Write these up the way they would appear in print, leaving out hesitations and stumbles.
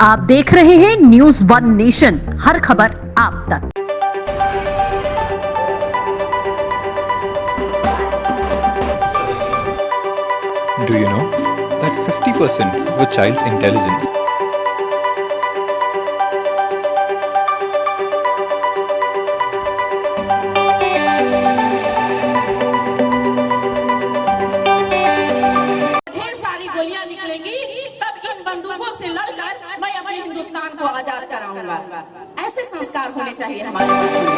आप देख रहे हैं न्यूज़ वन नेशन, हर खबर आप तक। Do you know that 50% of a child's intelligence ढेर सारी गोलियां निकलेंगी, तब इन बंदूकों से लड़कर मैं अपने हिंदुस्तान को आजाद कराऊंगा। ऐसे संस्कार होने चाहिए हमारे बच्चों में।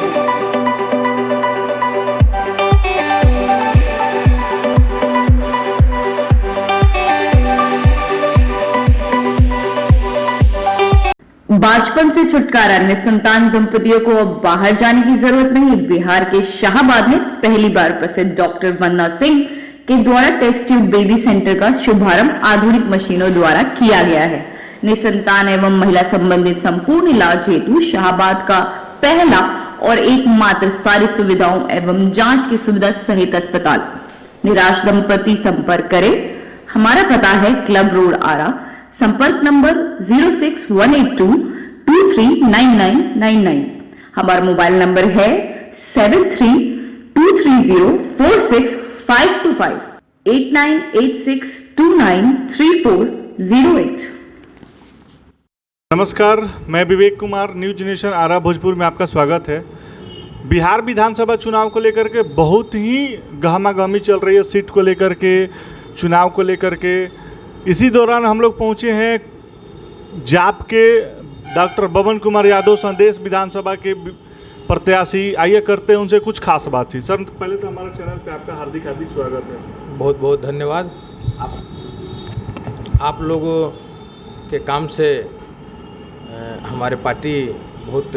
बाजपन से छुटकारा, निसंतान दंपतियों को अब बाहर जाने की जरूरत नहीं। बिहार के शाहाबाद में पहली बार प्रसिद्ध डॉक्टर वंदना सिंह के द्वारा टेस्ट ट्यूब बेबी सेंटर का शुभारंभ आधुनिक मशीनों द्वारा किया गया है। निसंतान एवं महिला संबंधित संपूर्ण इलाज हेतु शाहाबाद का पहला और एकमात्र सारी सुविधाओं एवं जांच की सुविधा सहित अस्पताल। निराश दंपति संपर्क करें। हमारा पता है क्लब रोड आरा। संपर्क नंबर 06182239999। हमारा मोबाइल नंबर है 7323046525 8986293408। नमस्कार, मैं विवेक कुमार, न्यूज नेशन आरा भोजपुर में आपका स्वागत है। बिहार विधानसभा चुनाव को लेकर के बहुत ही गहमागहमी चल रही है, सीट को लेकर के, चुनाव को लेकर के। इसी दौरान हम लोग पहुंचे हैं जाप के डॉक्टर बबन कुमार यादव, संदेश विधानसभा के प्रत्याशी। आइए करते हैं उनसे कुछ खास बातचीत। सर, पहले तो हमारे चैनल पे आपका हार्दिक हार्दिक स्वागत है। बहुत बहुत धन्यवाद। आप लोगों के काम से हमारे पार्टी बहुत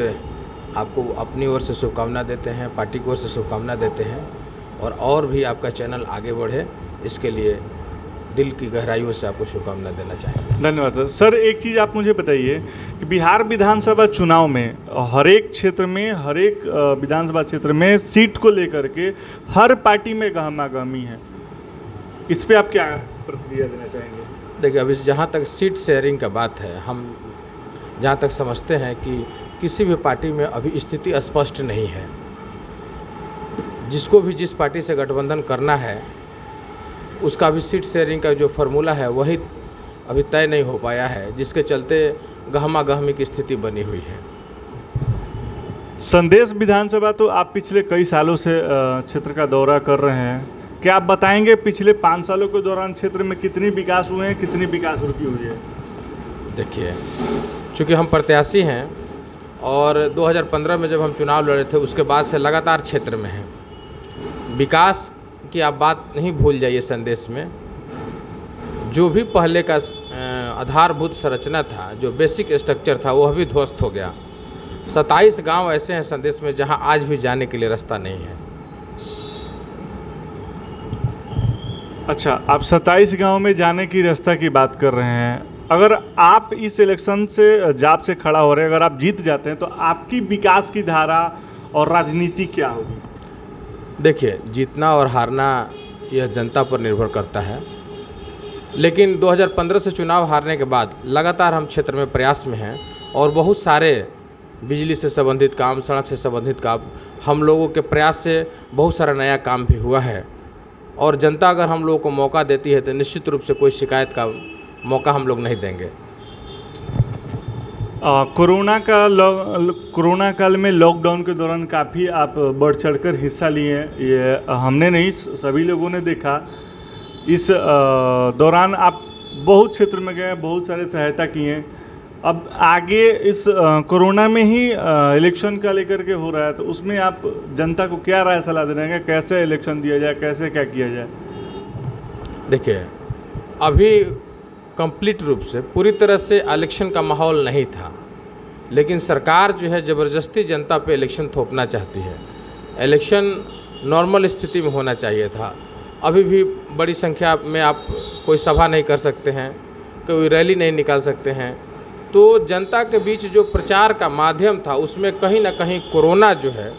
आपको अपनी ओर से शुभकामना देते हैं, पार्टी की ओर से शुभकामना देते हैं और भी आपका चैनल आगे बढ़े, इसके लिए दिल की गहराइयों से आपको शुभकामना देना चाहेंगे। धन्यवाद सर। सर, एक चीज़ आप मुझे बताइए कि बिहार विधानसभा चुनाव में हर एक क्षेत्र में, हर एक विधानसभा क्षेत्र में सीट को लेकर के हर पार्टी में गहमागहमी है। इस पे आप क्या प्रतिक्रिया देना चाहेंगे? देखिए, अभी जहाँ तक सीट शेयरिंग का बात है, हम जहाँ तक समझते हैं कि किसी भी पार्टी में अभी स्थिति स्पष्ट नहीं है। जिसको भी जिस पार्टी से गठबंधन करना है उसका भी सीट शेयरिंग का जो फार्मूला है वही अभी तय नहीं हो पाया है, जिसके चलते गहमागहमी की स्थिति बनी हुई है। संदेश विधानसभा तो आप पिछले कई सालों से क्षेत्र का दौरा कर रहे हैं। क्या आप बताएंगे पिछले 5 सालों के दौरान क्षेत्र में कितनी विकास हुए हैं, कितनी विकास रुकी हुई है? देखिए, चूँकि हम प्रत्याशी हैं और 2015 में जब हम चुनाव लड़े थे उसके बाद से लगातार क्षेत्र में हैं। विकास कि आप बात नहीं भूल जाइए। संदेश में जो भी पहले का आधारभूत संरचना था, जो बेसिक स्ट्रक्चर था, वह भी ध्वस्त हो गया। 27 गांव ऐसे हैं संदेश में जहां आज भी जाने के लिए रास्ता नहीं है। अच्छा, आप 27 गांव में जाने की रास्ता की बात कर रहे हैं। अगर आप इस इलेक्शन से जाप से खड़ा हो रहे हैं, अगर आप जीत जाते हैं तो आपकी विकास की धारा और राजनीति क्या होगी? देखिए, जीतना और हारना यह जनता पर निर्भर करता है, लेकिन 2015 से चुनाव हारने के बाद लगातार हम क्षेत्र में प्रयास में हैं और बहुत सारे बिजली से संबंधित काम, सड़क से संबंधित काम, हम लोगों के प्रयास से बहुत सारा नया काम भी हुआ है। और जनता अगर हम लोगों को मौका देती है तो निश्चित रूप से कोई शिकायत का मौका हम लोग नहीं देंगे। कोरोना काल में लॉकडाउन के दौरान काफ़ी आप बढ़ चढ़कर हिस्सा लिए। ये हमने नहीं, सभी लोगों ने देखा। इस दौरान आप बहुत क्षेत्र में गए, बहुत सारे सहायता किए। अब आगे इस कोरोना में ही इलेक्शन का लेकर के हो रहा है, तो उसमें आप जनता को क्या राय सलाह दे रहे हैं? कैसे इलेक्शन दिया जाए, कैसे क्या किया जाए? देखिए, अभी कंप्लीट रूप से पूरी तरह से इलेक्शन का माहौल नहीं था, लेकिन सरकार जो है ज़बरदस्ती जनता पे इलेक्शन थोपना चाहती है। इलेक्शन नॉर्मल स्थिति में होना चाहिए था। अभी भी बड़ी संख्या में आप कोई सभा नहीं कर सकते हैं, कोई रैली नहीं निकाल सकते हैं। तो जनता के बीच जो प्रचार का माध्यम था उसमें कहीं ना कहीं कोरोना जो है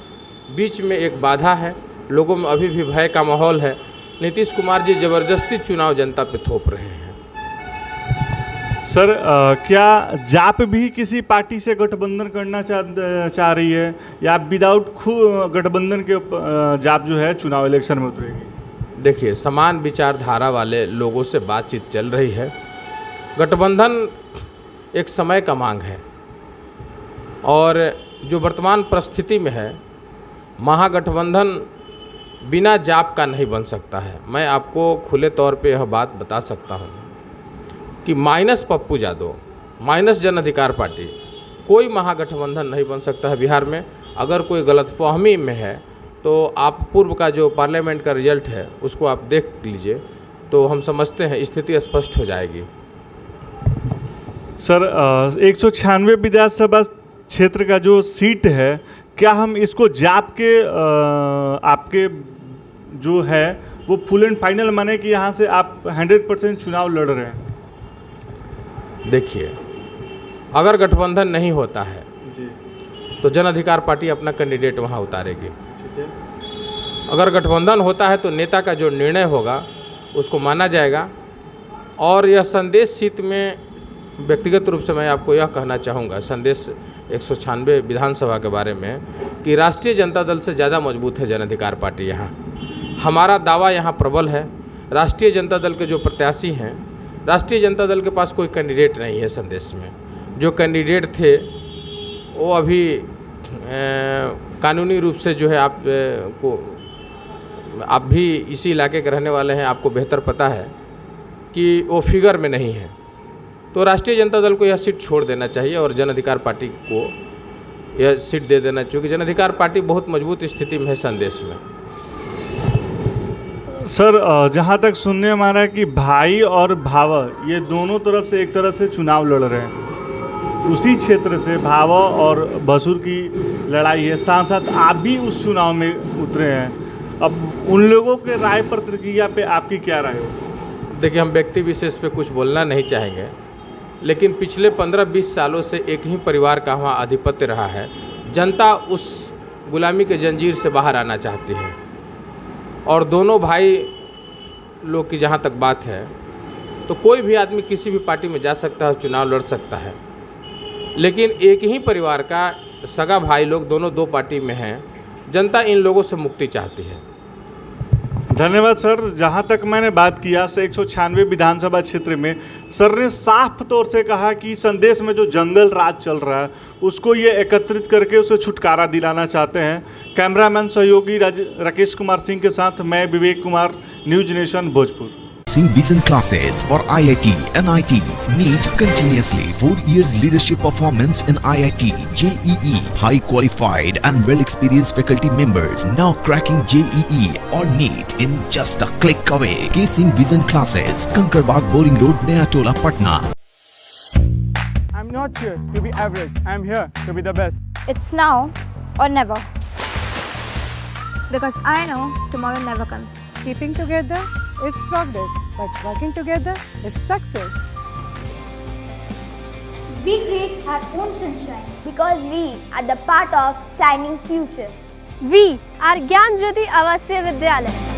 बीच में एक बाधा है। लोगों में अभी भी भय का माहौल है। नीतीश कुमार जी ज़बरदस्ती चुनाव जनता पे थोप रहे हैं। सर क्या जाप भी किसी पार्टी से गठबंधन करना चाह रही है या विदाउट गठबंधन के जाप जो है चुनाव इलेक्शन में उतरेगी? देखिए, समान विचारधारा वाले लोगों से बातचीत चल रही है। गठबंधन एक समय का मांग है और जो वर्तमान परिस्थिति में है, महागठबंधन बिना जाप का नहीं बन सकता है। मैं आपको खुले तौर पे यह बात बता सकता हूँ कि माइनस पप्पू यादव, माइनस जन अधिकार पार्टी, कोई महागठबंधन नहीं बन सकता है बिहार में। अगर कोई गलतफहमी में है तो आप पूर्व का जो पार्लियामेंट का रिजल्ट है उसको आप देख लीजिए, तो हम समझते हैं स्थिति स्पष्ट हो जाएगी। सर 196 विधानसभा क्षेत्र का जो सीट है, क्या हम इसको जाप के आपके जो है वो फुल एंड फाइनल माने कि यहाँ से आप 100% चुनाव लड़ रहे हैं? देखिए, अगर गठबंधन नहीं होता है तो जन अधिकार पार्टी अपना कैंडिडेट वहाँ उतारेगी। अगर गठबंधन होता है तो नेता का जो निर्णय होगा उसको माना जाएगा। और यह संदेश सीट में व्यक्तिगत रूप से मैं आपको यह कहना चाहूँगा, संदेश 196 विधानसभा के बारे में, कि राष्ट्रीय जनता दल से ज़्यादा मजबूत है जन अधिकार पार्टी यहाँ। हमारा दावा यहाँ प्रबल है। राष्ट्रीय जनता दल के जो प्रत्याशी हैं, राष्ट्रीय जनता दल के पास कोई कैंडिडेट नहीं है संदेश में। जो कैंडिडेट थे वो अभी कानूनी रूप से जो है आप भी इसी इलाके के रहने वाले हैं, आपको बेहतर पता है कि वो फिगर में नहीं है। तो राष्ट्रीय जनता दल को यह सीट छोड़ देना चाहिए और जन अधिकार पार्टी को यह सीट दे देना चाहिए, क्योंकि जन अधिकार पार्टी बहुत मजबूत स्थिति में है संदेश में। सर जहाँ तक सुनने में आ रहा है कि भाई और भावा ये दोनों तरफ से एक तरह से चुनाव लड़ रहे हैं, उसी क्षेत्र से भावा और भसुर की लड़ाई है, साथ साथ आप भी उस चुनाव में उतरे हैं। अब उन लोगों के राय प्रतिक्रिया पे आपकी क्या राय हो? देखिए, हम व्यक्ति विशेष पे कुछ बोलना नहीं चाहेंगे, लेकिन पिछले 15-20 सालों से एक ही परिवार का वहाँ आधिपत्य रहा है। जनता उस गुलामी के जंजीर से बाहर आना चाहती है और दोनों भाई लोग की जहाँ तक बात है तो कोई भी आदमी किसी भी पार्टी में जा सकता है, चुनाव लड़ सकता है, लेकिन एक ही परिवार का सगा भाई लोग दोनों दो पार्टी में हैं। जनता इन लोगों से मुक्ति चाहती है। धन्यवाद सर। जहाँ तक मैंने बात किया 196 विधानसभा क्षेत्र में, सर ने साफ तौर से कहा कि संदेश में जो जंगल राज चल रहा है उसको ये एकत्रित करके उसे छुटकारा दिलाना चाहते हैं। कैमरामैन सहयोगी राकेश कुमार सिंह के साथ मैं Vivek Kumar, news nation Bhojpur. Vision classes for IIT, NIT, NEET continuously 4 years leadership performance in IIT, JEE, high qualified and well experienced faculty members now cracking JEE or NEET in just a click away. Vision classes, Kankarbaag Boring Road, Naya Tola, Patna. I'm not here to be average. I'm here to be the best. It's now or never. Because I know tomorrow never comes. Keeping together is progress, but working together is success. We create our own sunshine because we are the part of shining future. We are Gyan Jyoti Avasya Vidyalaya.